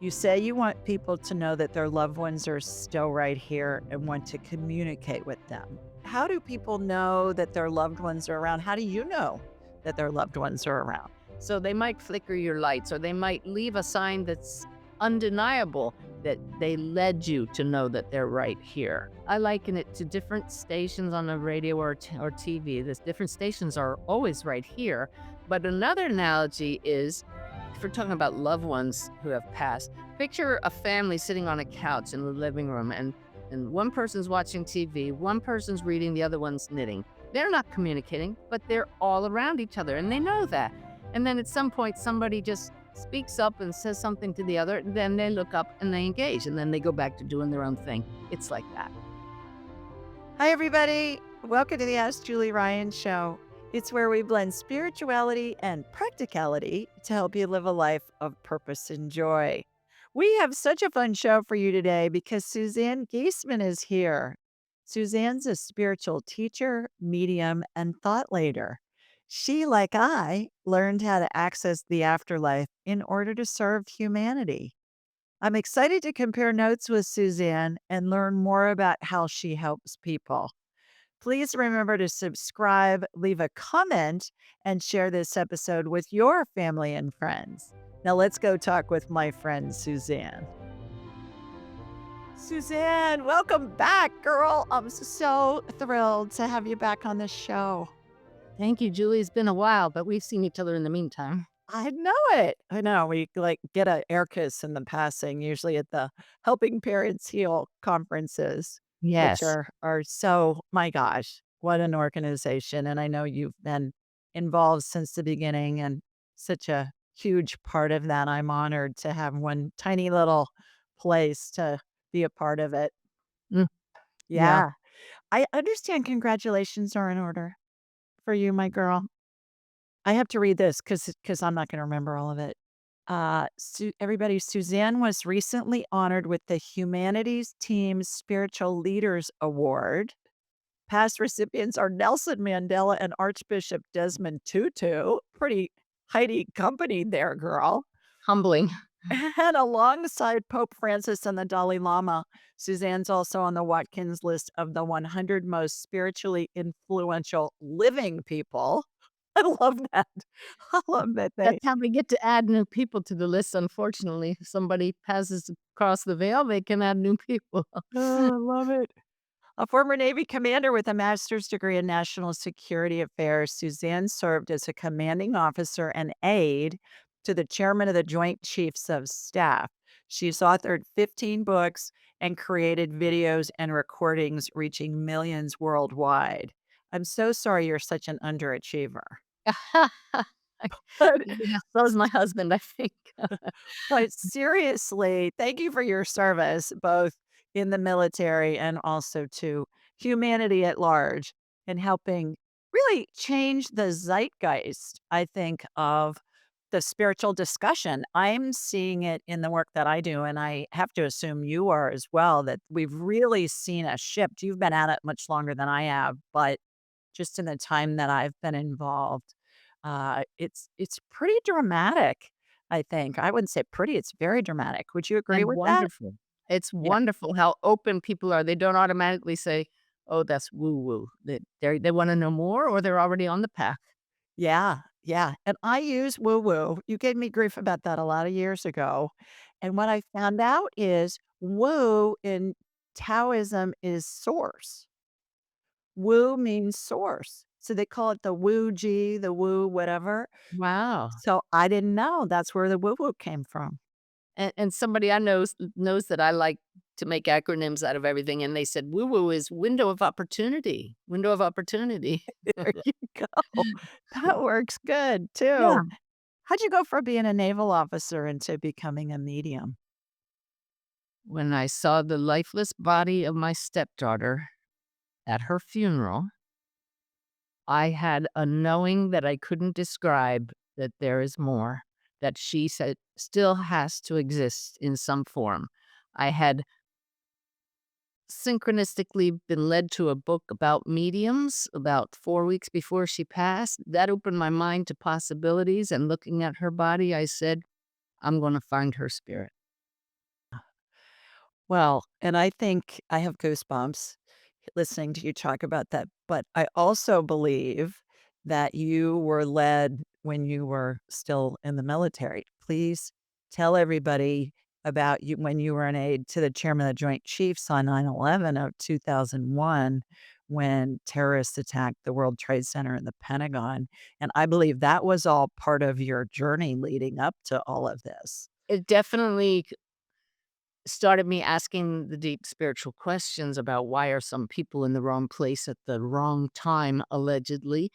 You say you want people to know that their loved ones are still right here and want to communicate with them. How do people know that their loved ones are around? How do you know that their loved ones are around? So they might flicker your lights or they might leave a sign that's undeniable that they led you to know that they're right here. I liken it to different stations on the radio or TV. There's different stations are always right here. But another analogy is if we're talking about loved ones who have passed, picture a family sitting on a couch in the living room and one person's watching TV, one person's reading, the other one's knitting. They're not communicating, but they're all around each other and they know that. And then at some point, somebody just speaks up and says something to the other. Then they look up and they engage, and then they go back to doing their own thing. It's like that. Hi, everybody. Welcome to the Ask Julie Ryan Show. It's where we blend spirituality and practicality to help you live a life of purpose and joy. We have such a fun show for you today because Suzanne Giesemann is here. Suzanne's a spiritual teacher, medium, and thought leader. She, like I, learned how to access the afterlife in order to serve humanity. I'm excited to compare notes with Suzanne and learn more about how she helps people. Please remember to subscribe, leave a comment, and share this episode with your family and friends. Now let's go talk with my friend Suzanne. Suzanne, welcome back, girl. I'm so thrilled to have you back on the show. Thank you, Julie. It's been a while, but we've seen each other in the meantime. I know it. I know. We like get a air kiss in the passing, usually at the Helping Parents Heal conferences, which Yes. are so, my gosh, what an organization. And I know you've been involved since the beginning and such a huge part of that. I'm honored to have one tiny little place to be a part of it. Mm, yeah. Yeah. I understand congratulations are in order for you, my girl. I have to read this because I'm not gonna remember all of it. Everybody, Suzanne was recently honored with the Humanities Team Spiritual Leaders Award. Past recipients are Nelson Mandela and Archbishop Desmond Tutu. Pretty Heidi company there, girl. Humbling. And alongside Pope Francis and the Dalai Lama, Suzanne's also on the Watkins list of the 100 most spiritually influential living people. I love that. I love that That's they how we get to add new people to the list, unfortunately. If somebody passes across the veil, they can add new people. oh, I love it. A former Navy commander with a master's degree in national security affairs, Suzanne served as a commanding officer and aide to the chairman of the Joint Chiefs of Staff. She's authored 15 books and created videos and recordings reaching millions worldwide. I'm so sorry you're such an underachiever. But Yeah, so is my husband, I think. But seriously, thank you for your service, both in the military and also to humanity at large, and helping really change the zeitgeist, I think, of the spiritual discussion. I'm seeing it in the work that I do, and I have to assume you are as well, that we've really seen a shift. You've been at it much longer than I have, but just in the time that I've been involved, it's pretty dramatic, I think. I wouldn't say pretty, it's very dramatic. Would you agree And with that? wonderful. It's Yeah. wonderful how open people are. They don't automatically say, "Oh, that's woo-woo." They wanna know more or they're already on the path. Yeah, yeah, and I use woo-woo. You gave me grief about that a lot of years ago, and what I found out is woo in Taoism is source. Woo means source, so they call it the woo-ji, the woo whatever. Wow. So I didn't know that's where the woo-woo came from. And somebody I knows that I like to make acronyms out of everything, and they said, "Woo-woo is window of opportunity, window of opportunity." There you go. That works good Yeah. too. How'd you go from being a naval officer into becoming a medium? When I saw the lifeless body of my stepdaughter at her funeral, I had a knowing that I couldn't describe that there is more, that she said still has to exist in some form. I had synchronistically been led to a book about mediums about 4 weeks before she passed. That opened my mind to possibilities, and looking at her body, I said, "I'm gonna find her spirit." Well, and I think I have goosebumps listening to you talk about that, but I also believe that you were led when you were still in the military. Please tell everybody about you when you were an aide to the chairman of the Joint Chiefs on 9/11 of 2001 when terrorists attacked the World Trade Center and the Pentagon, and I believe that was all part of your journey leading up to all of this. It definitely started me asking the deep spiritual questions about why are some people in the wrong place at the wrong time, allegedly.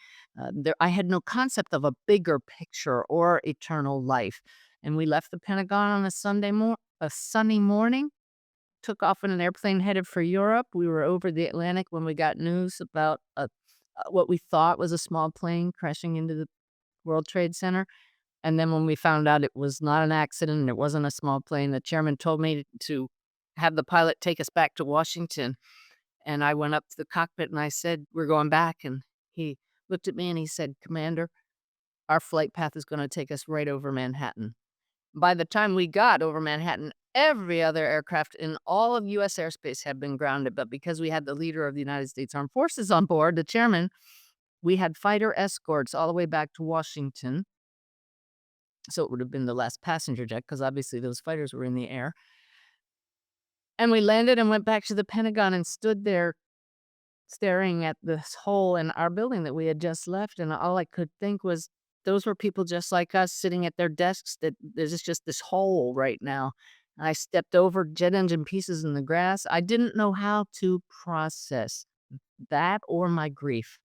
I had no concept of a bigger picture or eternal life. And we left the Pentagon on a sunny morning, took off in an airplane headed for Europe. We were over the Atlantic when we got news about what we thought was a small plane crashing into the World Trade Center. And then when we found out it was not an accident and it wasn't a small plane, the chairman told me to have the pilot take us back to Washington. And I went up to the cockpit and I said, "We're going back." And he looked at me and he said, "Commander, our flight path is going to take us right over Manhattan." By the time we got over Manhattan, every other aircraft in all of US airspace had been grounded. But because we had the leader of the United States Armed Forces on board, the chairman, we had fighter escorts all the way back to Washington. So it would have been the last passenger jet because obviously those fighters were in the air. And we landed and went back to the Pentagon and stood there staring at this hole in our building that we had just left. And all I could think was, those were people just like us sitting at their desks, that there's just this hole right now. I stepped over jet engine pieces in the grass. I didn't know how to process that or my grief.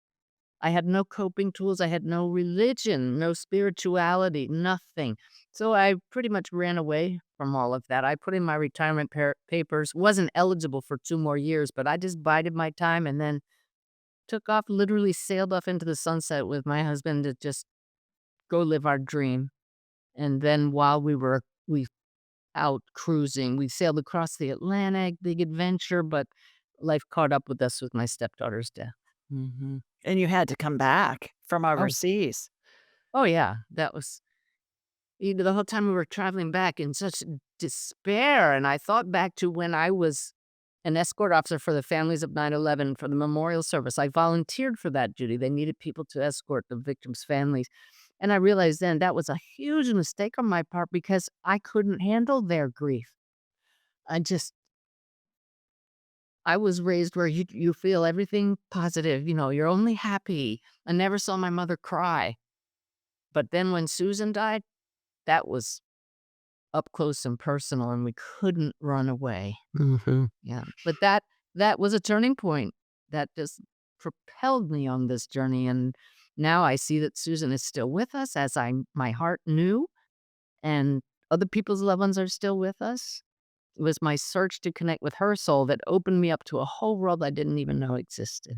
I had no coping tools, I had no religion, no spirituality, nothing. So I pretty much ran away from all of that. I put in my retirement papers, wasn't eligible for 2 more years, but I just bided my time and then took off, literally sailed off into the sunset with my husband to just go live our dream. And then while we out cruising, we sailed across the Atlantic, big adventure, but life caught up with us with my stepdaughter's death. Mhm. And you had to come back from Oh, overseas. oh yeah, that was the whole time we were traveling back in such despair, and I thought back to when I was an escort officer for the families of 9/11 for the memorial service. I volunteered for that duty. They needed people to escort the victims' families, and I realized then that was a huge mistake on my part because I couldn't handle their grief. I just I was raised where you feel everything positive, you're only happy. I never saw my mother cry, but then when Susan died, that was up close and personal, and we couldn't run away. Mhm. Yeah, but that was a turning point that just propelled me on this journey, and now I see that Susan is still with us as my heart knew, and other people's loved ones are still with us. It was my search to connect with her soul that opened me up to a whole world I didn't even know existed.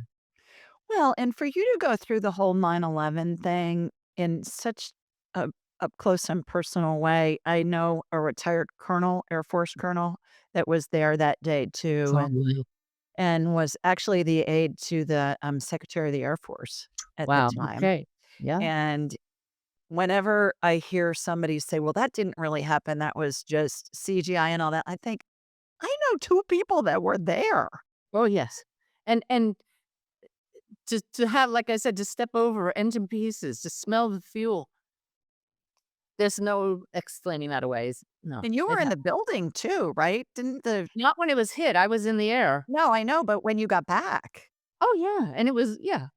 Well, and for you to go through the whole 9/11 thing in such a up close and personal way, I know a retired colonel, Air Force colonel, that was there that day too, Totally. and was actually the aide to the, Secretary of the Air Force at the Wow, time, okay. Yeah. and whenever I hear somebody say, "Well, that didn't really happen, that was just CGI and all that," I think, "I know 2 people that were there." Oh, yes. And to have, like I said, to step over engine pieces, to smell the fuel, there's no explaining that away. No, And you were it in the happened. building too, right? Didn't the Not when it was hit, I was in the air. No, I know, but when you got back, Oh, yeah, and it was yeah,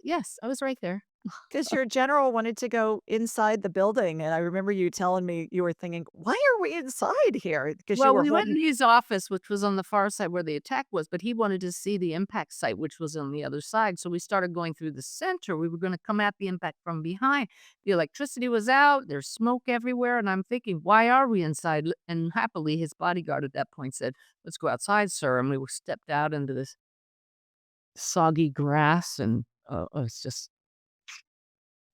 yes, I was right there. because your general wanted to go inside the building, and I remember you telling me you were thinking, "Why are we inside here?" Because you Well, were we went in holding his office, which was on the far side where the attack was, but he wanted to see the impact site, which was on the other side. So we started going through the center. We were going to come at the impact from behind. The electricity was out. There's smoke everywhere. And I'm thinking, why are we inside? And happily, his bodyguard at that point said, "Let's go outside, sir." And we were stepped out into this soggy grass. And it's just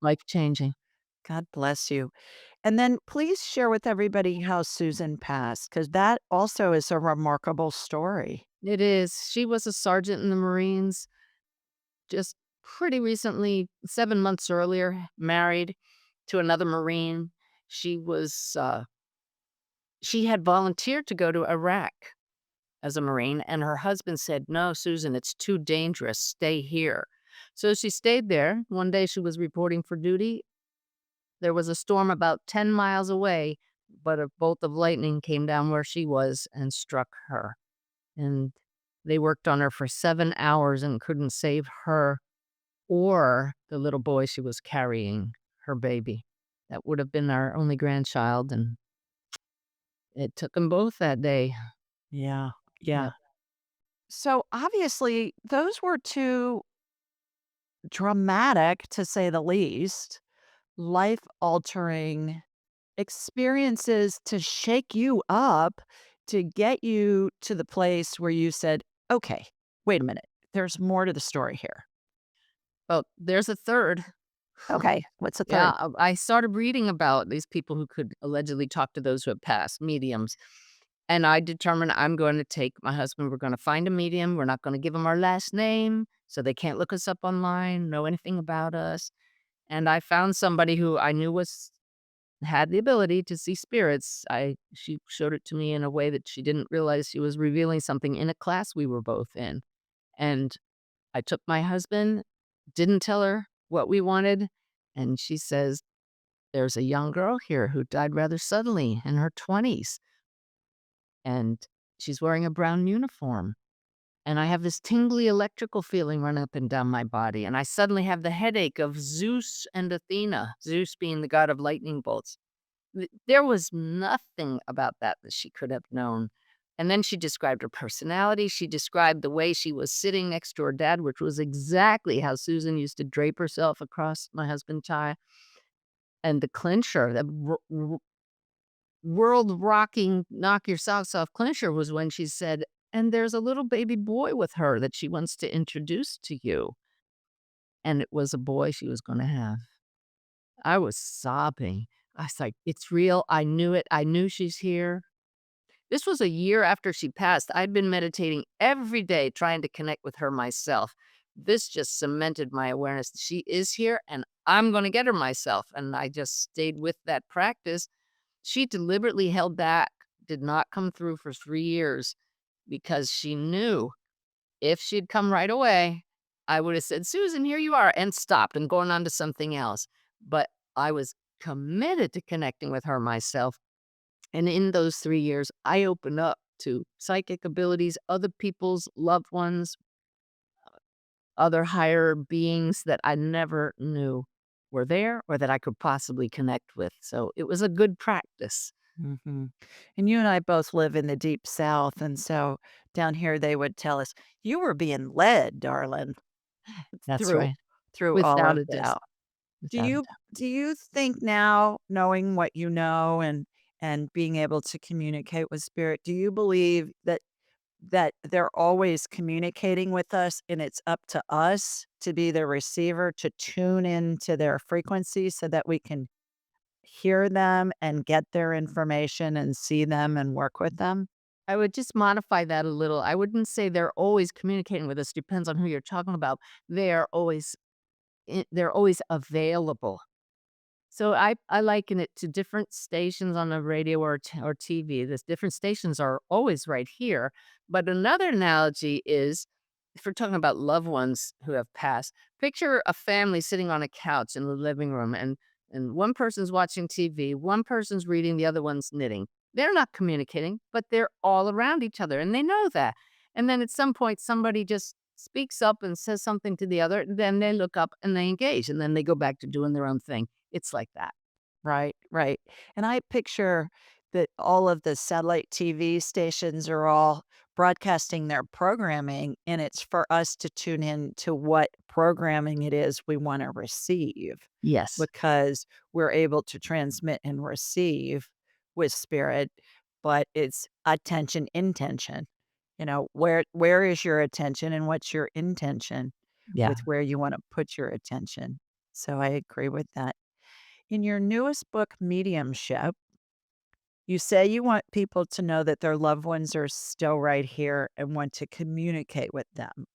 life changing. God bless you. And then please share with everybody how Susan passed, because that also is a remarkable story. It is. She was a sergeant in the Marines, just pretty recently, 7 months earlier, married to another Marine. She was, She had volunteered to go to Iraq as a Marine, and her husband said, "No, Susan, it's too dangerous. Stay here." So she stayed there. One day she was reporting for duty. There was a storm about 10 miles away, but a bolt of lightning came down where she was and struck her. And they worked on her for 7 hours and couldn't save her or the little boy she was carrying, her baby. That would have been our only grandchild, and it took them both that day. Yeah. Yeah. Yep. So obviously, those were two dramatic, to say the least, life altering experiences to shake you up, to get you to the place where you said, okay, wait a minute, there's more to the story here. Well, there's a third. Okay. What's the Yeah, third? I started reading about these people who could allegedly talk to those who have passed, mediums. And I determined I'm going to take my husband, we're going to find a medium. We're not going to give them our last name so they can't look us up online, know anything about us. And I found somebody who I knew was had the ability to see spirits. She showed it to me in a way that she didn't realize she was revealing something in a class we were both in. And I took my husband, didn't tell her what we wanted, and she says, "There's a young girl here who died rather suddenly in her 20s, and she's wearing a brown uniform. And I have this tingly electrical feeling run up and down my body. And I suddenly have the headache of Zeus and Athena, Zeus being the god of lightning bolts." There was nothing about that she could have known. And then she described her personality. She described the way she was sitting next to her dad, which was exactly how Susan used to drape herself across my husband Ty. And the clincher, the world rocking, knock your socks off clincher was when she said, "And there's a little baby boy with her that she wants to introduce to you." And it was a boy she was going to have. I was sobbing. I was like, "It's real. I knew it. I knew she's here." This was a year after she passed. I'd been meditating every day trying to connect with her myself. This just cemented my awareness that she is here and I'm going to get her myself. And I just stayed with that practice. She deliberately held back, did not come through for 3 years because she knew if she'd come right away, I would have said, "Susan, here you are," and stopped and gone on to something else. But I was committed to connecting with her myself. And in those 3 years, I opened up to psychic abilities, other people's loved ones, other higher beings that I never knew were there or that I could possibly connect with. So it was a good practice. Hmm. And you and I both live in the deep South. And so down here, they would tell us, you were being led, darling, That's through right. all Without of a this. doubt. Do Without a you doubt. think now, knowing what you know and being able to communicate with spirit, do you believe that they're always communicating with us and it's up to us to be the receiver to tune into their frequency so that we can hear them and get their information and see them and work with them? I would just modify that a little. I wouldn't say they're always communicating with us. Depends on who you're talking about. They're always available. So I liken it to different stations on the radio or TV. There's different stations are always right here. But another analogy is if we're talking about loved ones who have passed, picture a family sitting on a couch in the living room and one person's watching TV, one person's reading, the other one's knitting. They're not communicating, but they're all around each other and they know that. And then at some point somebody just speaks up and says something to the other, then they look up and they engage and then they go back to doing their own thing. It's like that. Right, right. And I picture that all of the satellite TV stations are all broadcasting their programming, and it's for us to tune in to what programming it is we want to receive Yes. because we're able to transmit and receive with spirit, but it's attention intention. Where is your attention and what's your intention Yeah. with where you want to put your attention? So I agree with that. In your newest book, Mediumship, you say you want people to know that their loved ones are still right here and want to communicate with them.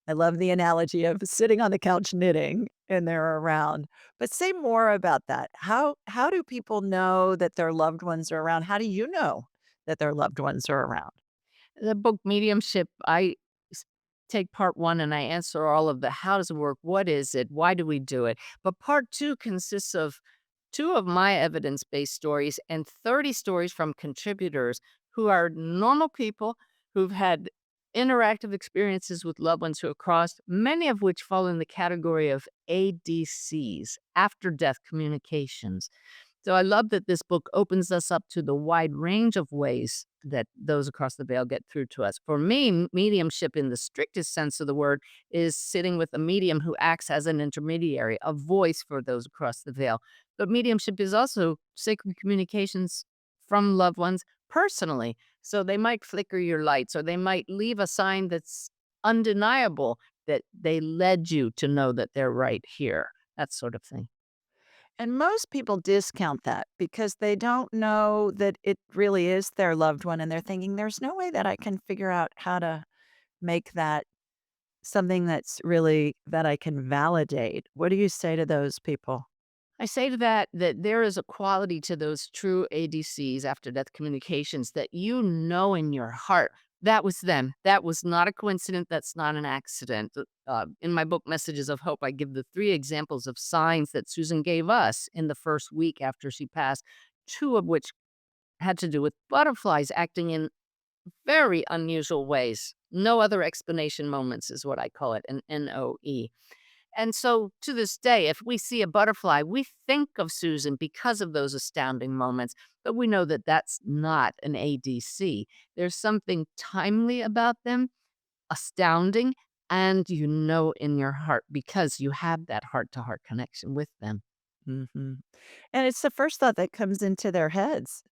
I love the analogy of sitting on the couch knitting and they're around. But say more about that. How do people know that their loved ones are around? How do you know that their loved ones are around. The book Mediumship, s- take part one and I answer all of the how does it work? What is it? Why do we do it? But part two consists of two of my evidence based stories and 30 stories from contributors who are normal people who've had interactive experiences with loved ones who have crossed, many of which fall in the category of ADCs, after death communications. So I love that this book opens us up to the wide range of ways that those across the veil get through to us. For me, mediumship in the strictest sense of the word is sitting with a medium who acts as an intermediary, a voice for those across the veil. But mediumship is also sacred communications from loved ones personally. So they might flicker your lights or they might leave a sign that's undeniable that they led you to know that they're right here, that sort of thing. And most people discount that because they don't know that it really is their loved one, and they're thinking, "There's no way that I can figure out how to make that something that's really that I can validate." What do you say to those people? I say to that there is a quality to those true ADCs, after death communications, that you know in your heart that was them. That was not a coincidence. That's not an accident. In my book, Messages of Hope, I give the three examples of signs that Susan gave us in the first week after she passed, two of which had to do with butterflies acting in very unusual ways. No other explanation moments is what I call it, an NOE. And so to this day, if we see a butterfly, we think of Susan because of those astounding moments, but we know that that's not an ADC. There's something timely about them, astounding, and you know in your heart because you have that heart to heart connection with them. Mhm. And it's the first thought that comes into their heads.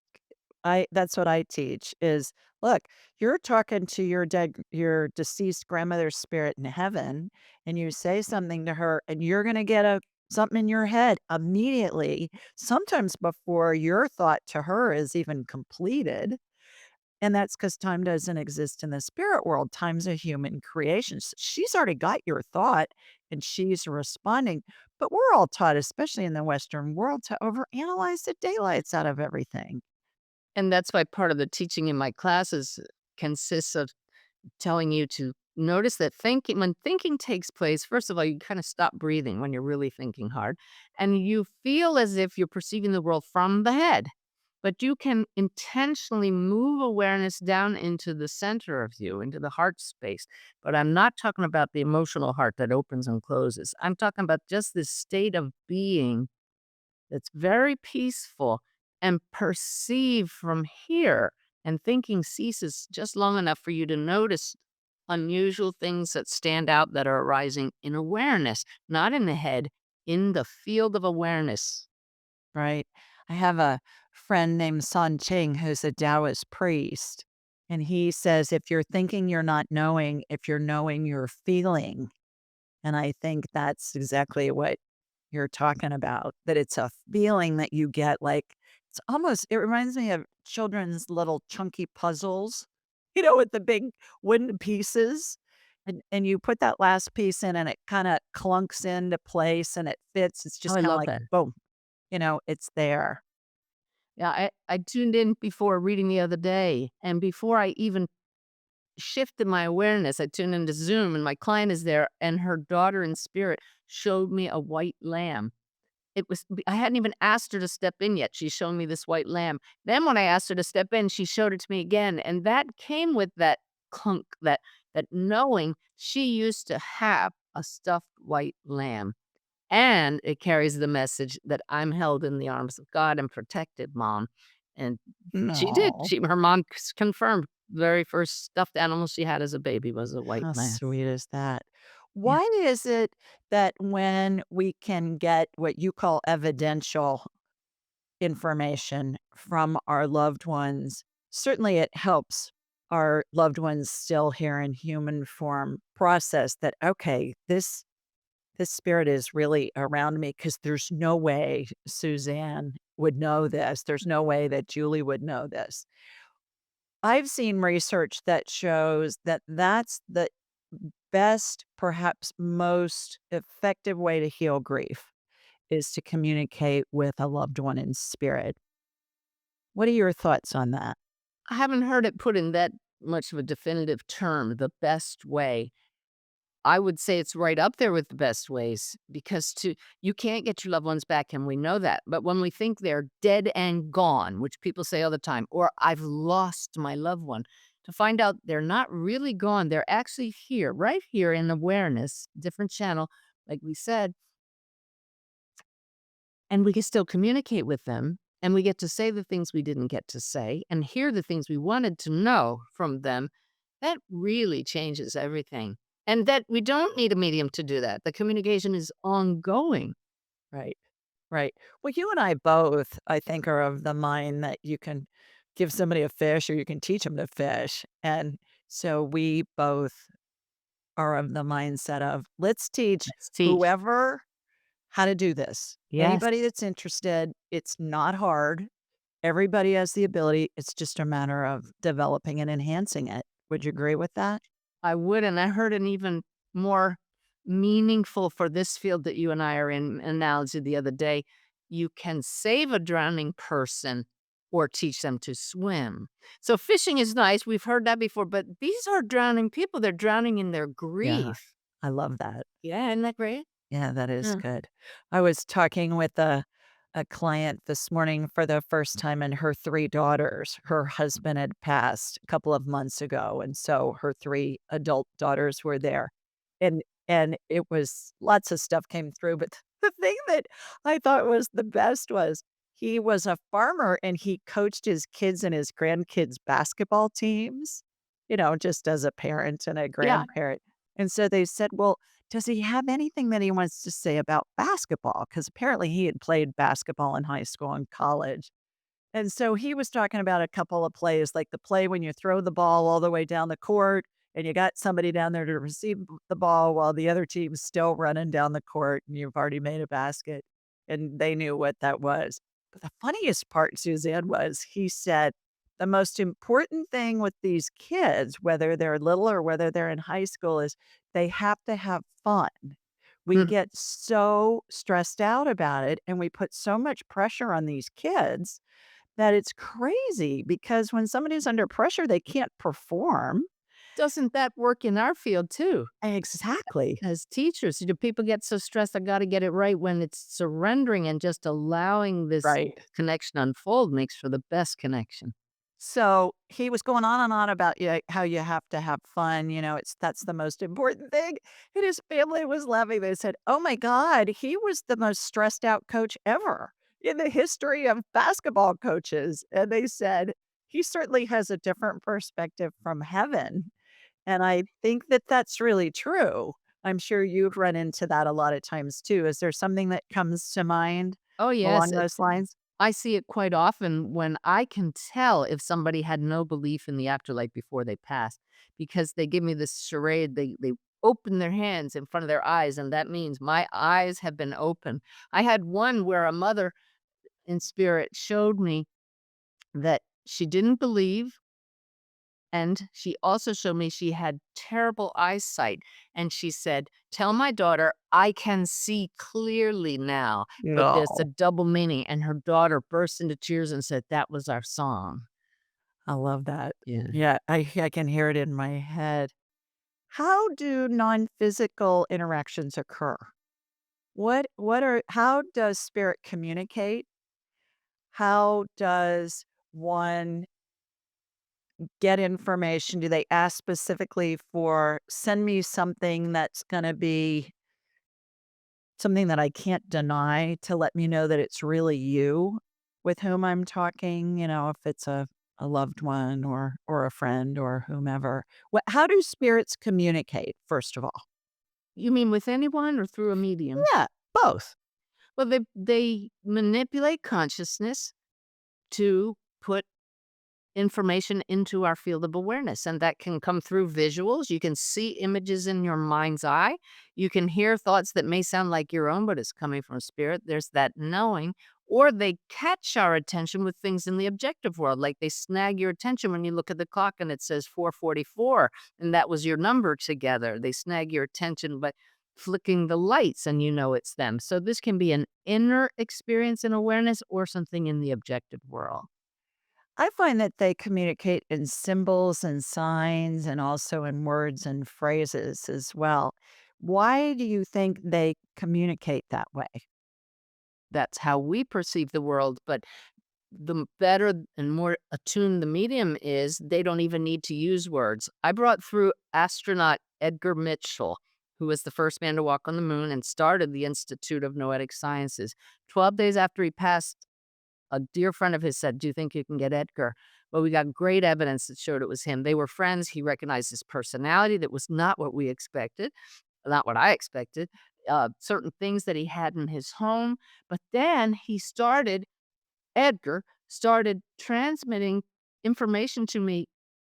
I That's what I teach is, look, you're talking to your deceased grandmother's spirit in heaven, and you say something to her, and you're gonna get a something in your head immediately, sometimes before your thought to her is even completed. And that's because time doesn't exist in the spirit world. Time's a human creation. She's already got your thought and she's responding. But we're all taught, especially in the Western world, to overanalyze the daylights out of everything. And that's why part of the teaching in my classes consists of telling you to notice that thinking when thinking takes place, first of all, you kind of stop breathing when you're really thinking hard, and you feel as if you're perceiving the world from the head. But you can intentionally move awareness down into the center of you, into the heart space. But I'm not talking about the emotional heart that opens and closes. I'm talking about just this state of being that's very peaceful and perceive from here. And thinking ceases just long enough for you to notice unusual things that stand out that are arising in awareness, not in the head, in the field of awareness. Right. I have a friend named San Ching who's a Taoist priest. And he says, if you're thinking, you're not knowing. If you're knowing, you're feeling. And I think that's exactly what you're talking about, that it's a feeling that you get, like, it reminds me of children's little chunky puzzles, with the big wooden pieces, and you put that last piece in and it kinda clunks into place and it fits. It's Oh, just I kinda love like, that. boom, it's there. Yeah, I tuned in before reading the other day, and before I even shifted my awareness, I tuned into Zoom, and my client is there, and her daughter in spirit showed me a white lamb. I hadn't even asked her to step in yet. She's showing me this white lamb. Then when I asked her to step in, she showed it to me again, and that came with that clunk, that knowing she used to have a stuffed white lamb. And it carries the message that I'm held in the arms of God and protected, mom. And she did. No, Her mom confirmed the very first stuffed animal she had as a baby was a white how lamb. sweet is that? Yeah. Why is it that when we can get what you call evidential information from our loved ones, certainly it helps our loved ones still here in human form process that, okay, this spirit is really around me because there's no way Suzanne would know this. There's no way that Julie would know this. I've seen research that shows that that's the best, perhaps most effective way to heal grief is to communicate with a loved one in spirit. What are your thoughts on that? I haven't heard it put in that much of a definitive term, the best way. I would say it's right up there with the best ways because you can't get your loved ones back, and we know that. But when we think they're dead and gone, which people say all the time, or I've lost my loved one, to find out they're not really gone, they're actually here, right here in awareness, different channel, like we said, and we can still communicate with them, and we get to say the things we didn't get to say and hear the things we wanted to know from them. That really changes everything. And that we don't need a medium to do that. The communication is ongoing. Right. Right. Well, you and I both, I think, are of the mind that you can give somebody a fish or you can teach them to fish. And so we both are of the mindset of let's teach Let's teach. whoever how to do this. Yes, Anybody that's interested, it's not hard. Everybody has the ability. It's just a matter of developing and enhancing it. Would you agree with that? I would. And I heard an even more meaningful for this field that you and I are in analogy the other day. You can save a drowning person or teach them to swim. So fishing is nice. We've heard that before, but these are drowning people. They're drowning in their Yeah. grief. I love that. Yeah, isn't that great? Yeah, that is Yeah. good. I was talking with a client this morning for the first time and her 3 daughters. Her husband had passed a couple of months ago, and so her 3 adult daughters were there. And it was lots of stuff came through, but the thing that I thought was the best was he was a farmer and he coached his kids and his grandkids' basketball teams, just as a parent and a Yeah. grandparent. And so they said, "Well, does he have anything that he wants to say about basketball?" Because apparently he had played basketball in high school and college. And so he was talking about a couple of plays, like the play when you throw the ball all the way down the court and you got somebody down there to receive the ball while the other team's still running down the court and you've already made a basket. And they knew what that was. But the funniest part, Suzanne, was he said, the most important thing with these kids, whether they're little or whether they're in high school, is they have to have fun. We Mm. get so stressed out about it and we put so much pressure on these kids that it's crazy because when somebody's under pressure, they can't perform. Doesn't that work in our field too? Exactly. As teachers, do people get so stressed, I gotta get it right when it's surrendering and just allowing this Right. connection unfold makes for the best connection. So he was going on and on about how you have to have fun. That's the most important thing. And his family was laughing. They said, "Oh my God, he was the most stressed out coach ever in the history of basketball coaches." And they said, he certainly has a different perspective from heaven. And I think that that's really true. I'm sure you've run into that a lot of times too. Is there something that comes to mind Oh, yes, along those lines? I see it quite often when I can tell if somebody had no belief in the afterlife before they passed, because they give me this charade. They open their hands in front of their eyes, and that means my eyes have been open. I had one where a mother in spirit showed me that she didn't believe, and she also showed me she had terrible eyesight, and she said, "Tell my daughter I can see clearly now, but there's a No. double meaning," and her daughter burst into tears and said, "That was our song." I love that. Yeah. Yeah, I can hear it in my head. How do non-physical interactions occur? What are how does spirit communicate? How does one get information? Do they ask specifically for send me something that's gonna be something that I can't deny to let me know that it's really you with whom I'm talking, if it's a loved one or a friend or whomever. How do spirits communicate, first of all? You mean with anyone or through a medium? Yeah, both. Well, they manipulate consciousness to put information into our field of awareness, and that can come through visuals. You can see images in your mind's eye. You can hear thoughts that may sound like your own, but it's coming from spirit. There's that knowing. Or they catch our attention with things in the objective world, like they snag your attention when you look at the clock and it says 4:44, and that was your number together. They snag your attention by flicking the lights, and you know it's them. So this can be an inner experience and awareness or something in the objective world. I find that they communicate in symbols and signs and also in words and phrases as well. Why do you think they communicate that way? That's how we perceive the world, but better and more attuned the medium is, they don't even need to use words. I brought through astronaut Edgar Mitchell, who was the first man to walk on the moon and started the Institute of Noetic Sciences. 12 days after he passed, a dear friend of his said, "Do you think you can get Edgar?" Well, we got great evidence that showed it was him. They were friends. He recognized his personality that was not what we expected, not what I expected, certain things that he had in his home. But then Edgar started transmitting information to me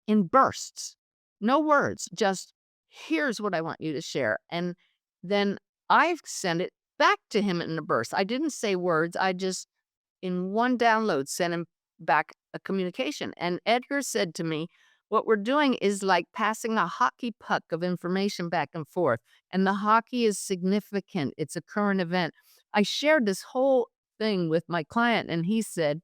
in bursts. No words, just, "Here's what I want you to share." And then I sent it back to him in a burst. I didn't say words. I just, in one download, sent him back a communication. And Edgar said to me, "What we're doing is like passing a hockey puck of information back and forth. And the hockey is significant, it's a current event." I shared this whole thing with my client, and he said,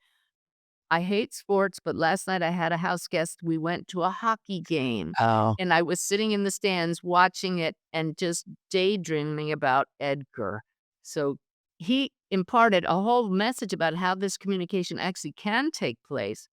"I hate sports, but last night I had a house guest. We went to a hockey game, Oh, and I was sitting in the stands watching it and just daydreaming about Edgar." So he imparted a whole message about how this communication actually can take place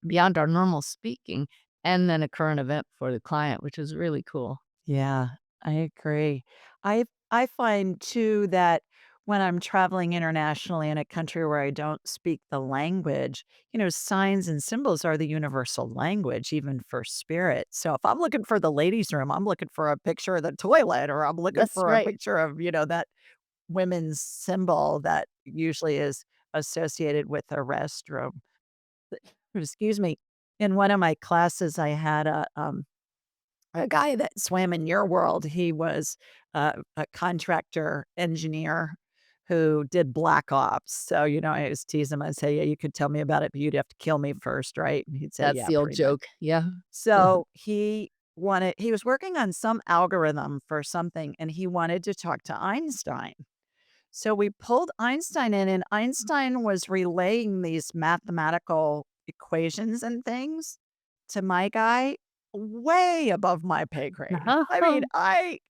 beyond our normal speaking, and then a current event for the client, which is really cool. yeah, I agree. I find too that when I'm traveling internationally in a country where I don't speak the language, signs and symbols are the universal language, even for spirit. So if I'm looking for the ladies' room, I'm looking for a picture of the toilet, or I'm looking That's for a right. picture of, that women's symbol that usually is associated with a restroom. Excuse me. In one of my classes, I had a guy that swam in your world. He was a contractor engineer who did black ops. So, I was tease him. I'd say, "Yeah, you could tell me about it, but you'd have to kill me first, right?" And he'd say, That's "Yeah, the old pretty much." joke. Yeah. So he was working on some algorithm for something, and he wanted to talk to Einstein. So we pulled Einstein in, and Einstein was relaying these mathematical equations and things to my guy way above my pay grade. I mean, I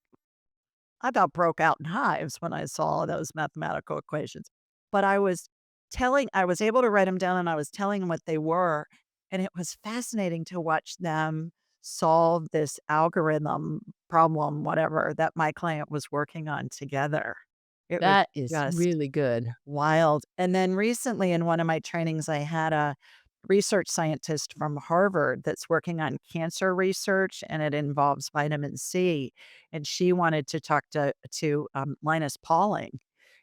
about broke out in hives when I saw those mathematical equations. But I was able to write them down, and I was telling him what they were, and it was fascinating to watch them solve this algorithm problem, whatever, that my client was working on together. It was That is just really good. wild. And then recently in one of my trainings, I had a research scientist from Harvard that's working on cancer research, and it involves vitamin C. And she wanted to talk to Linus Pauling,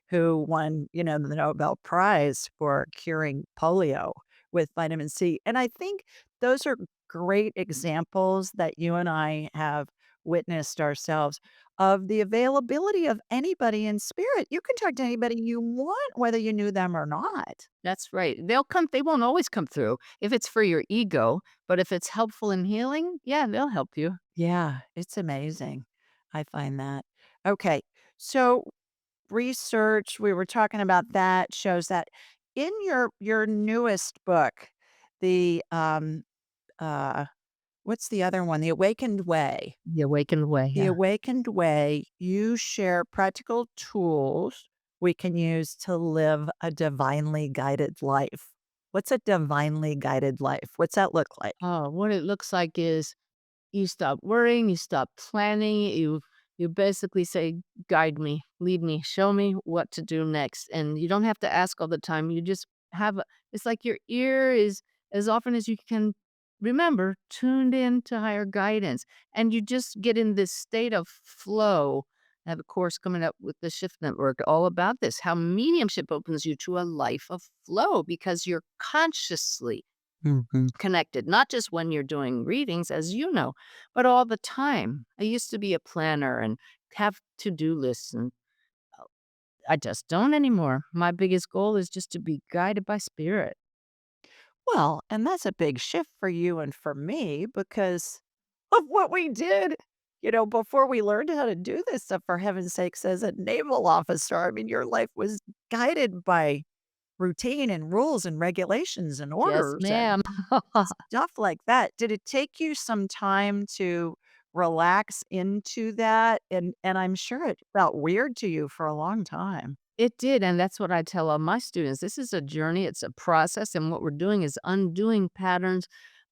who won, the Nobel Prize for curing polio with vitamin C. And I think those are great examples that you and I have witnessed ourselves of the availability of anybody in spirit. You can talk to anybody you want, whether you knew them or not. That's right. They won't always come through if it's for your ego, but if it's helpful in healing, yeah, they'll help you. Yeah, it's amazing. I find that. Okay. So research, we were talking about that, shows that in your newest book, the what's the other one? The Awakened Way. The awakened way, The yeah. Awakened Way, you share practical tools we can use to live a divinely guided life. What's a divinely guided life? What's that look like? Oh, what it looks like is you stop worrying, you stop planning, you basically say, "Guide me, lead me, show me what to do next." And you don't have to ask all the time. You just it's like your ear is, as often as you can remember, tuned in to higher guidance. And you just get in this state of flow. I have a course coming up with the Shift Network all about this, how mediumship opens you to a life of flow because you're consciously Mhm. connected, not just when you're doing readings, as you know, but all the time. I used to be a planner and have to-do lists, and I just don't anymore. My biggest goal is just to be guided by spirit. Well, and that's a big shift for you and for me because of what we did, before we learned how to do this stuff, for heaven's sakes, as a naval officer. I mean, your life was guided by routine and rules and regulations and Yes, orders and ma'am. stuff like that. Did it take you some time to relax into that? And I'm sure it felt weird to you for a long time. It did, and that's what I tell all my students. This is a journey, it's a process, and what we're doing is undoing patterns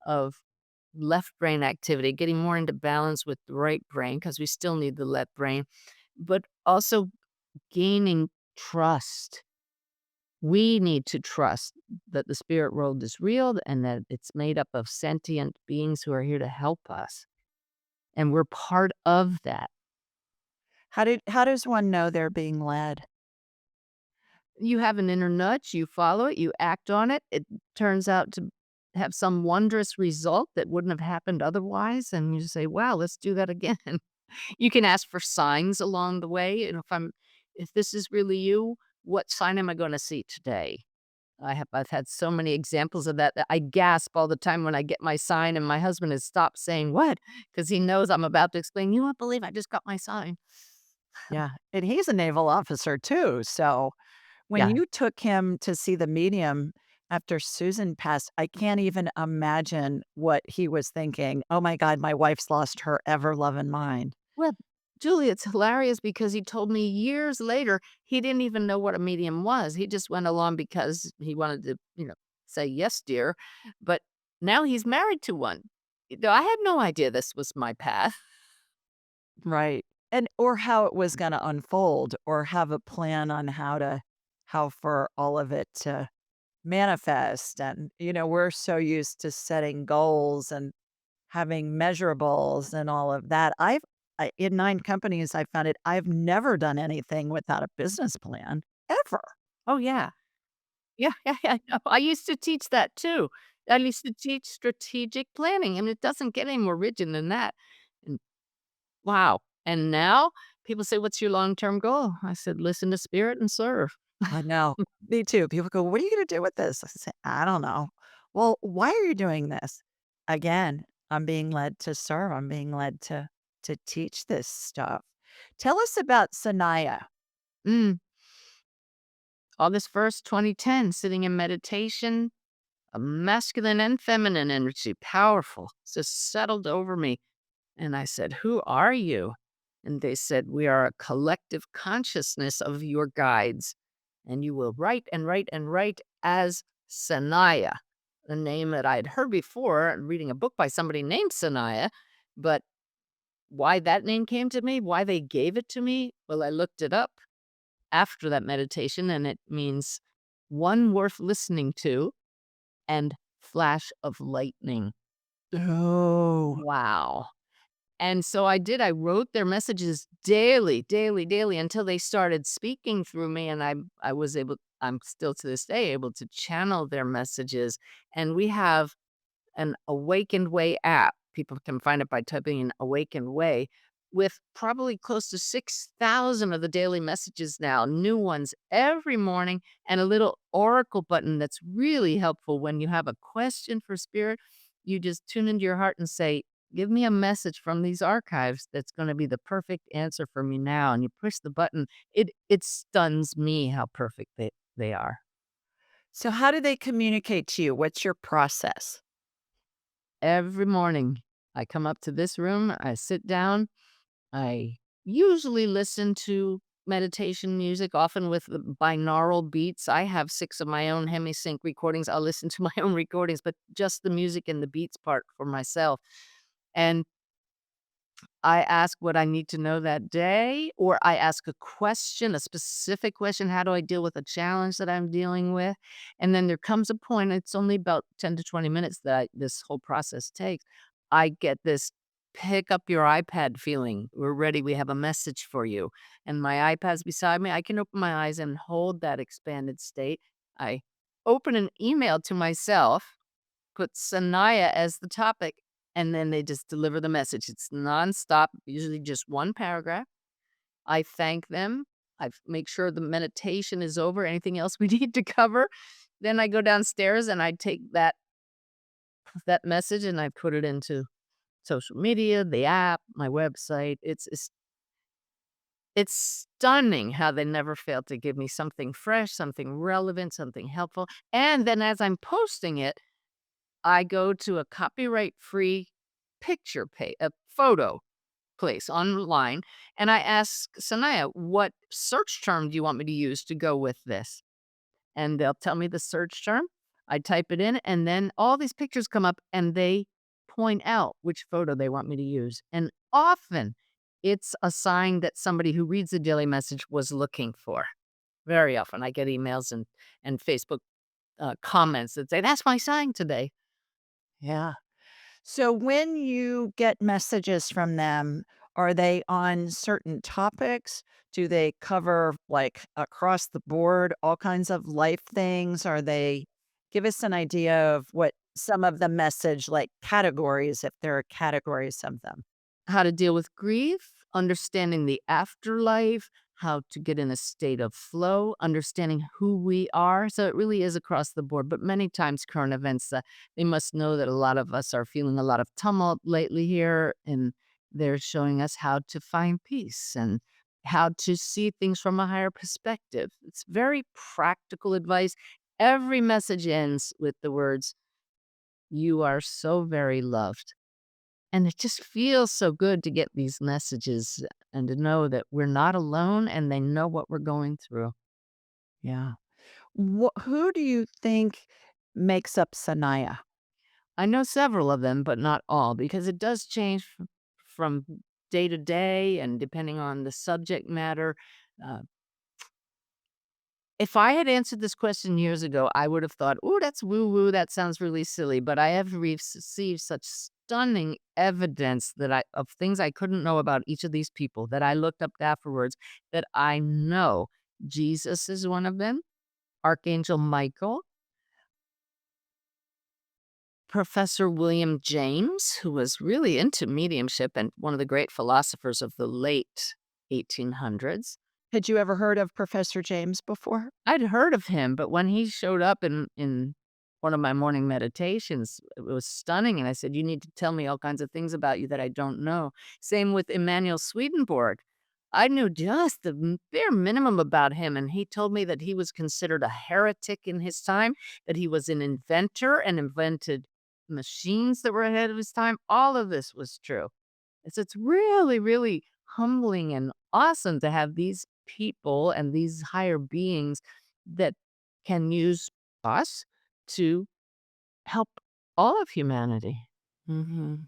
of left brain activity, getting more into balance with the right brain because we still need the left brain, but also gaining trust. We need to trust that the spirit world is real and that it's made up of sentient beings who are here to help us, and we're part of that. How does one know they're being led? You have an inner nudge, you follow it, you act on it, it turns out to have some wondrous result that wouldn't have happened otherwise, and you say, "Wow, let's do that again." You can ask for signs along the way, and if this is really you, what sign am I gonna see today? I've had so many examples of that I gasp all the time when I get my sign, and my husband has stopped saying, "What?" Because he knows I'm about to explain, "You won't believe I just got my sign." Yeah, and he's a naval officer too, so when Yeah. you took him to see the medium after Susan passed, I can't even imagine what he was thinking. "Oh my god, my wife's lost her ever-loving mind." Well, Julie, it's hilarious because he told me years later he didn't even know what a medium was. He just went along because he wanted to, say, "Yes, dear." But now he's married to one. I had no idea this was my path. Right, and or how it was gonna unfold or have a plan on how for all of it to manifest, and, we're so used to setting goals and having measurables and all of that. In 9 companies, I found it I've never done anything without a business plan, ever. Oh, yeah. Yeah, yeah, yeah. No, I used to teach that too. I used to teach strategic planning, and it doesn't get any more rigid than that. And wow. And now people say, "What's your long-term goal?" I said, "Listen to spirit and serve." I know. Me too. People go, "What are you gonna do with this?" I say, "I don't know." "Well, why are you doing this?" Again, I'm being led to serve. I'm being led to teach this stuff. Tell us about Sanaya. Mm. August 1st, 2010, sitting in meditation, a masculine and feminine energy, powerful, just settled over me. And I said, "Who are you?" And they said, "We are a collective consciousness of your guides. And you will write and write and write as Sanaya," a name that I'd heard before, reading a book by somebody named Sanaya. But why that name came to me, why they gave it to me, well, I looked it up after that meditation, and it means one worth listening to and flash of lightning. Oh. Wow. And so I did. I wrote their messages daily, daily, daily until they started speaking through me, and I'm still to this day able to channel their messages. And we have an Awakened Way app. People can find it by typing in Awakened Way with probably close to 6,000 of the daily messages now, new ones every morning, and a little oracle button that's really helpful when you have a question for spirit. You just tune into your heart and say, "Give me a message from these archives that's going to be the perfect answer for me now." And you push the button. It stuns me how perfect they are. So how do they communicate to you? What's your process? Every morning, I come up to this room, I sit down, I usually listen to meditation music, often with the binaural beats. I have 6 of my own hemisync recordings. I'll listen to my own recordings, but just the music and the beats part for myself. And I ask what I need to know that day, or I ask a question, a specific question. How do I deal with a challenge that I'm dealing with? And then there comes a point, it's only about 10 to 20 minutes that this whole process takes. I get this pick up your iPad feeling. We're ready. We have a message for you. And my iPad's beside me. I can open my eyes and hold that expanded state. I open an email to myself, put Sanaya as the topic, and then they just deliver the message. It's nonstop, usually just one paragraph. I thank them. Make sure the meditation is over, anything else we need to cover. Then I go downstairs and I take that message and I put it into social media, the app, my website. It's It's stunning how they never fail to give me something fresh, something relevant, something helpful, and then as I'm posting it, I go to a copyright-free a photo place online, and I ask Sanaya, "What search term do you want me to use to go with this?" And they'll tell me the search term. I type it in, and then all these pictures come up, and they point out which photo they want me to use. And often, it's a sign that somebody who reads the daily message was looking for. Very often, I get emails and Facebook comments that say, "That's my sign today." Yeah. So when you get messages from them, are they on certain topics? Do they cover like across the board all kinds of life things? Are they give us an idea of what some of the message like categories, if there are categories of them? How to deal with grief, understanding the afterlife, how to get in a state of flow, understanding who we are. So it really is across the board. But many times, current events, they must know that a lot of us are feeling a lot of tumult lately here, and they're showing us how to find peace and how to see things from a higher perspective. It's very practical advice. Every message ends with the words, "You are so very loved." And it just feels so good to get these messages and to know that we're not alone and they know what we're going through. Yeah. Who do you think makes up Sanaya? I know several of them, but not all, because it does change from day to day and depending on the subject matter. Uh, if I had answered this question years ago, I would have thought, "Oh, that's woo woo. That sounds really silly." But I have received such stunning evidence that of things I couldn't know about each of these people that I looked up afterwards that I know Jesus is one of them, Archangel Michael, Professor William James, who was really into mediumship and one of the great philosophers of the late 1800s. Had you ever heard of Professor James before? I'd heard of him, but when he showed up in one of my morning meditations, it was stunning, and I said, "You need to tell me all kinds of things about you that I don't know." Same with Emanuel Swedenborg. I knew just the bare minimum about him, and he told me that he was considered a heretic in his time, that he was an inventor and invented machines that were ahead of his time. All of this was true. It's really, really humbling and awesome to have these people and these higher beings that can use us to help all of humanity. Mhm.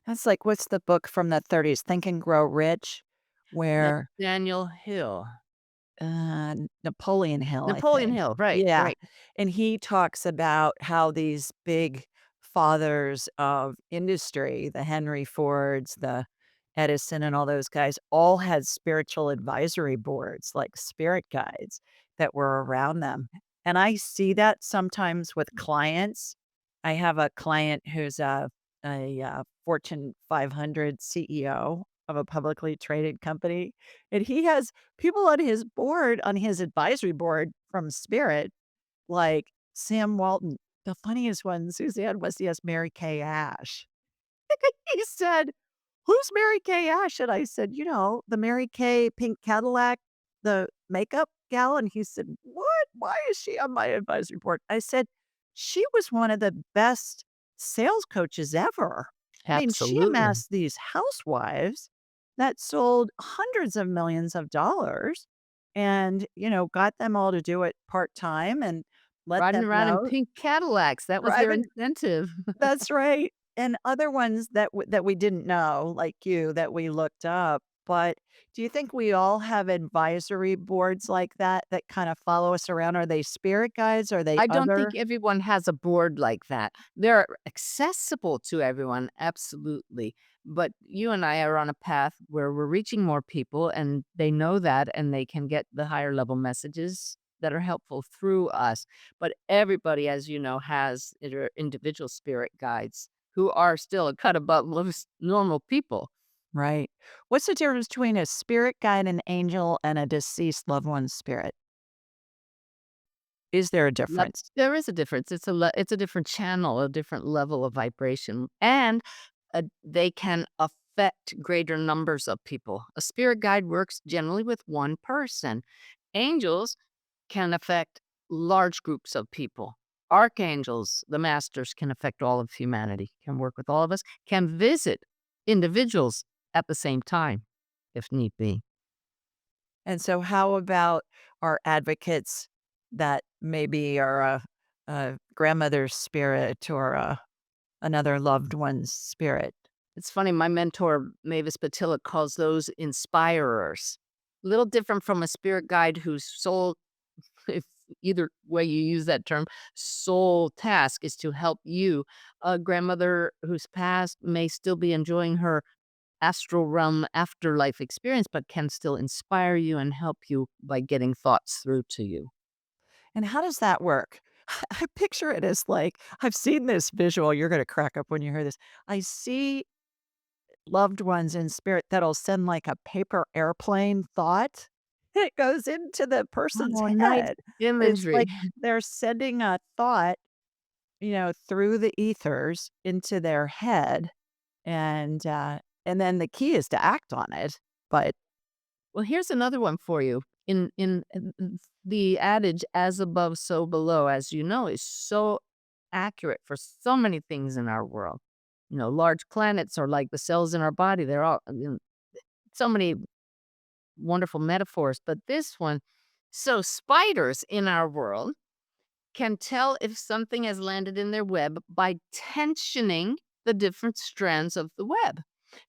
That's like what's the book from the '30s, Think and Grow Rich, That's where Daniel Hill. Napoleon Hill, I Napoleon think. Hill, right, Yeah, right. and he talks about how these big fathers of industry, the Henry Fords, the Edison, and all those guys, all had spiritual advisory boards, like spirit guides that were around them, and I see that sometimes with clients. I have a client who's Fortune 500 CEO of a publicly traded company, and he has people on his board, on his advisory board from Spirit, like Sam Walton. The funniest one, Suzanne, was yes, Mary Kay Ash. He said, "Who's Mary Kay Ash?" And I said, "You know, the Mary Kay pink Cadillac, the makeup gal." And he said, "What? Why is she on my advisory board?" I said, "She was one of the best sales coaches ever." I mean, she Absolutely. amassed these housewives that sold hundreds of millions of dollars and, got them all to do it part-time and let Riding them around in know. pink Cadillacs, that was their Driving. incentive. That's right, and other ones that we didn't know, like you, that we looked up, but do you think we all have advisory boards like that kinda follow us around? Are they spirit guides? Are they I don't think other. everyone has a board like that. They're accessible to everyone, absolutely. But you and I are on a path where we're reaching more people and they know that and they can get the higher level messages that are helpful through us. But everybody, as you know, has their individual spirit guides who are still a cut above most normal people. Right. What's the difference between a spirit guide, an angel, and a deceased loved one's spirit? Is there a Yep, difference? there is a difference. It's a different channel, a different level of vibration, and they can affect greater numbers of people. A spirit guide works generally with one person. Angels can affect large groups of people. Archangels, the masters, can affect all of humanity, can work with all of us, can visit individuals at the same time if need be. And so how about our advocates that maybe are a grandmother's spirit or another loved one's spirit? It's funny, my mentor, Mavis Patilla, calls those inspirers. A little different from a spirit guide whose sole, if either way you use that term, sole task is to help you. A grandmother who's passed may still be enjoying her astral realm afterlife experience, but can still inspire you and help you by getting thoughts through to you. And how does that work? I picture it as like I've seen this visual. You're going to crack up when you hear this. I see loved ones in spirit that'll send like a paper airplane thought. It goes into the person's Oh, nice head. It's imagery. like they're sending a thought, through the ethers into their head, and then the key is to act on it. But Well, here's another one for you. The adage "as above, so below," as you know, is so accurate for so many things in our world. Large planets are like the cells in our body. They're all so many wonderful metaphors. But this one, so spiders in our world can tell if something has landed in their web by tensioning the different strands of the web.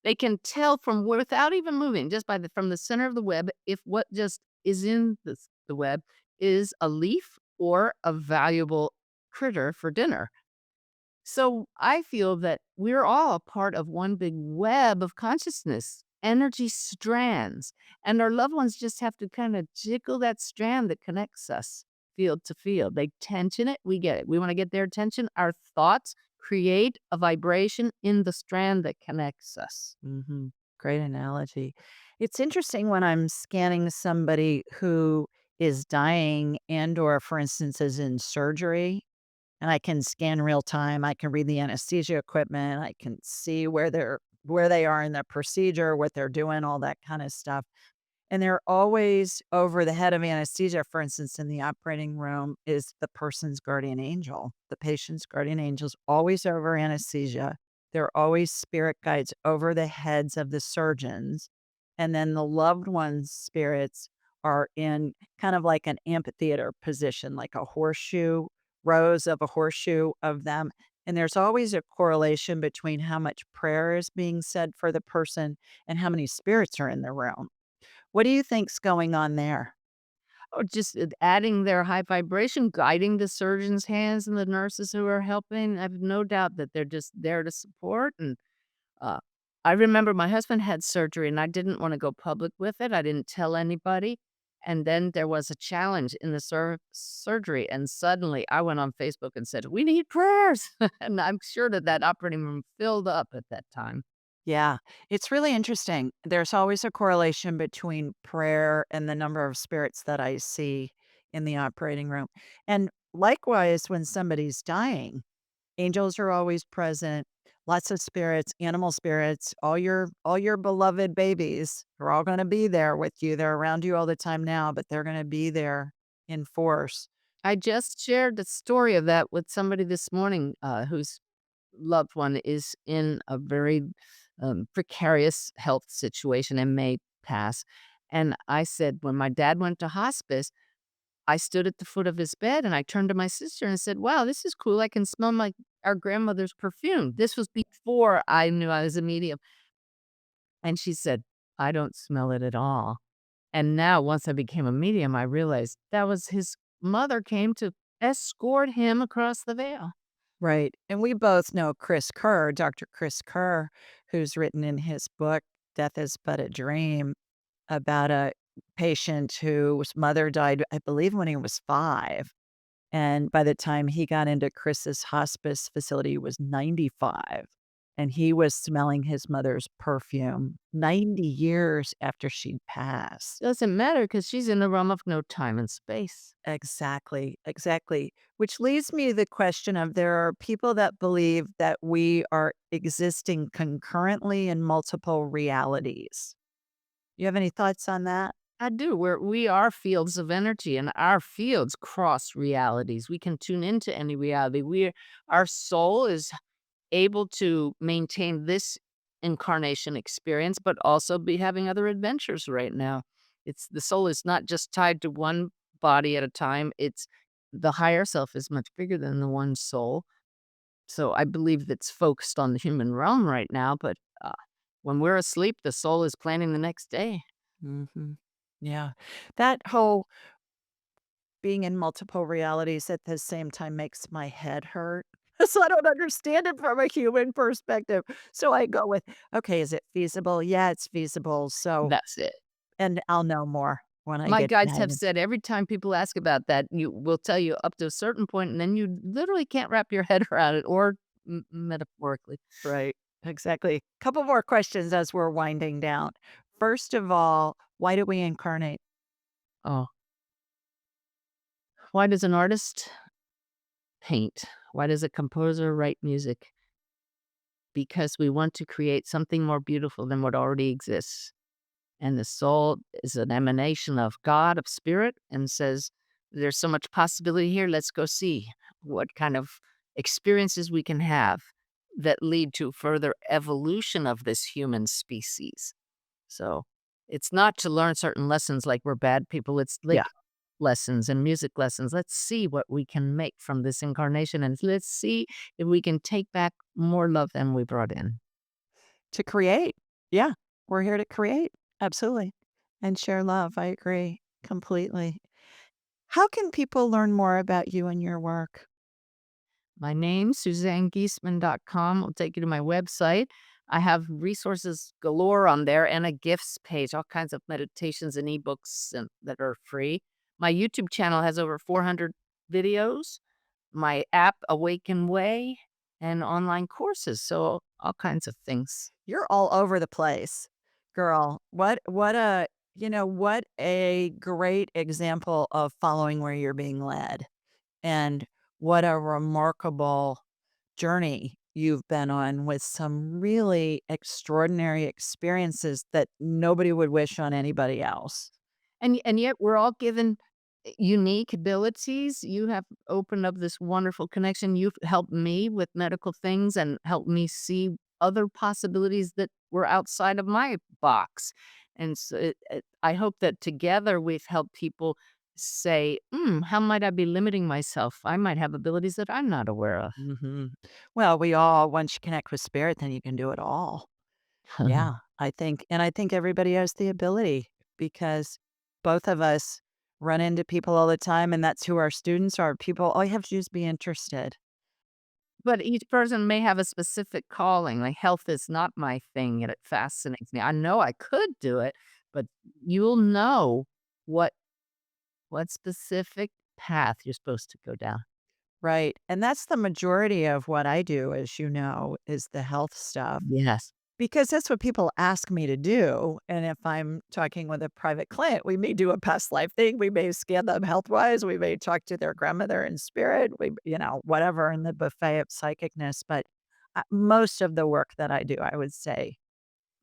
They can tell from without even moving, just from the center of the web, if what just is in the web is a leaf or a valuable critter for dinner. So I feel that we're all a part of one big web of consciousness, energy strands, and our loved ones just have to kind of jiggle that strand that connects us field to field. They tension it, we get it. We want to get their attention. Our thoughts create a vibration in the strand that connects us. mhm, great analogy. It's interesting when I'm scanning somebody who is dying and or, for instance, is in surgery, and I can scan real time. I can read the anesthesia equipment. I can see where they are in the procedure, what they're doing, all that kind of stuff. And they're always over the head of anesthesia, for instance, in the operating room is the person's guardian angel. The patient's guardian angel's always over anesthesia. There are always spirit guides over the heads of the surgeons. And then the loved ones' spirits are in kind of like an amphitheater position, like a horseshoe, rows of a horseshoe of them. And there's always a correlation between how much prayer is being said for the person and how many spirits are in the room. What do you think's going on there? Or just adding their high vibration, guiding the surgeon's hands and the nurses who are helping. I have no doubt that they're just there to support. And uh, I remember my husband had surgery and I didn't want to go public with it. I didn't tell anybody. And then there was a challenge in the surgery. And suddenly I went on Facebook and said, "We need prayers." And I'm sure that that operating room filled up at that time. Yeah, it's really interesting. There's always a correlation between prayer and the number of spirits that I see in the operating room. And likewise, when somebody's dying, angels are always present, lots of spirits, animal spirits, all your beloved babies are all going to be there with you. They're around you all the time now, but they're going to be there in force. I just shared the story of that with somebody this morning whose loved one is in a very precarious health situation and may pass. And I said, when my dad went to hospice, I stood at the foot of his bed and I turned to my sister and said, "Wow, this is cool. I can smell our grandmother's perfume." This was before I knew I was a medium. And she said, "I don't smell it at all." And now, once I became a medium, I realized that was his mother came to escort him across the veil. Right. And we both know Chris Kerr, Dr. Chris Kerr, who's written in his book, Death is But a Dream, about a patient whose mother died, I believe, when he was 5. And by the time he got into Chris's hospice facility, he was 95. and he was smelling his mother's perfume 90 years after she'd passed. Doesn't matter because she's in the realm of no time and space. Exactly, exactly. Which leads me to the question of there are people that believe that we are existing concurrently in multiple realities. You have any thoughts on that? I do. We are fields of energy, and our fields cross realities. We can tune into any reality. Our soul is able to maintain this incarnation experience, but also be having other adventures right now. It's the soul is not just tied to one body at a time. It's the higher self is much bigger than the one soul. So I believe that's focused on the human realm right now. But when we're asleep, the soul is planning the next day. Mhm. Yeah. That whole being in multiple realities at the same time makes my head hurt. So I don't understand it from a human perspective. So I go with, okay, is it feasible? Yeah, it's feasible. So, That's it. and I'll know more when I My get to guides have heaven. said every time people ask about that, you will tell you up to a certain point, and then you literally can't wrap your head around it, or metaphorically. Right. Exactly. Couple more questions as we're winding down. First of all, why do we incarnate? Oh, why does an artist paint? Why does a composer write music? Because we want to create something more beautiful than what already exists. And the soul is an emanation of God, of spirit, and says, there's so much possibility here. Let's go see what kind of experiences we can have that lead to further evolution of this human species. So it's not to learn certain lessons like we're bad people. It's Yeah. like lessons and music lessons. Let's see what we can make from this incarnation, and let's see if we can take back more love than we brought in. To create. Yeah. We're here to create. Absolutely. And share love. I agree completely. How can people learn more about you and your work? My name, SuzanneGiesemann.com, will take you to my website. I have resources galore on there and a gifts page, all kinds of meditations and ebooks that are free. My YouTube channel has over 400 videos. My app, Awaken Way, and online courses. So all kinds of things. You're all over the place, girl. What a great example of following where you're being led. And what a remarkable journey you've been on with some really extraordinary experiences that nobody would wish on anybody else. And yet we're all given unique abilities. You have opened up this wonderful connection. You've helped me with medical things and helped me see other possibilities that were outside of my box. And so I hope that together we've helped people say, how might I be limiting myself? I might have abilities that I'm not aware of. Mhm. Well, we all once you connect with spirit, then you can do it all. Yeah, I think everybody has the ability because both of us run into people all the time, and that's who our students are. People all you have to do is be interested. But each person may have a specific calling, like, health is not my thing, and it fascinates me. I know I could do it, but you'll know what what specific path you're supposed to go down. Right, and that's the majority of what I do, as you know, is the health stuff. Yes. Because that's what people ask me to do, and if I'm talking with a private client, we may do a past life thing, we may scan them health-wise, we may talk to their grandmother in spirit, whatever in the buffet of psychicness, but, most of the work that I do, I would say,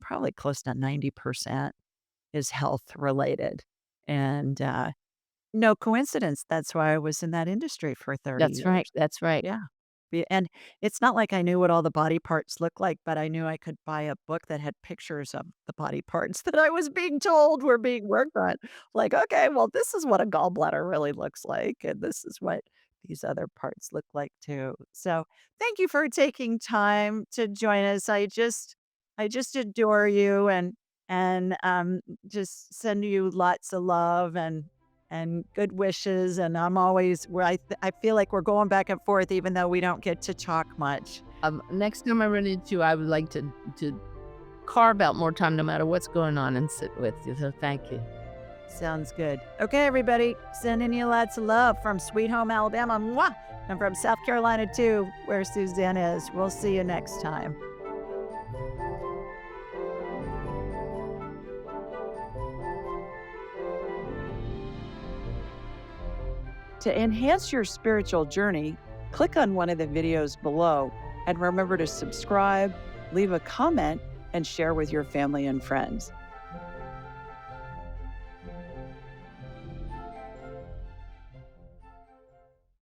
probably close to 90% is health related, and, no coincidence, that's why I was in that industry for 30 That's right, years. that's right. Yeah. And it's not like I knew what all the body parts look like, but I knew I could buy a book that had pictures of the body parts that I was being told were being worked on. Like, okay, well, this is what a gallbladder really looks like, and this is what these other parts look like too. So thank you for taking time to join us. I just adore you and just send you lots of love and good wishes, and I'm always where I feel like we're going back and forth even though we don't get to talk much. Next time I run into you, I would like to carve out more time no matter what's going on and sit with you, so thank you. Sounds good. Okay, everybody, sending you lots of love from Sweet Home, Alabama, mwah, and from South Carolina too, where Suzanne is. We'll see you next time. To enhance your spiritual journey, click on one of the videos below and remember to subscribe, leave a comment, and share with your family and friends.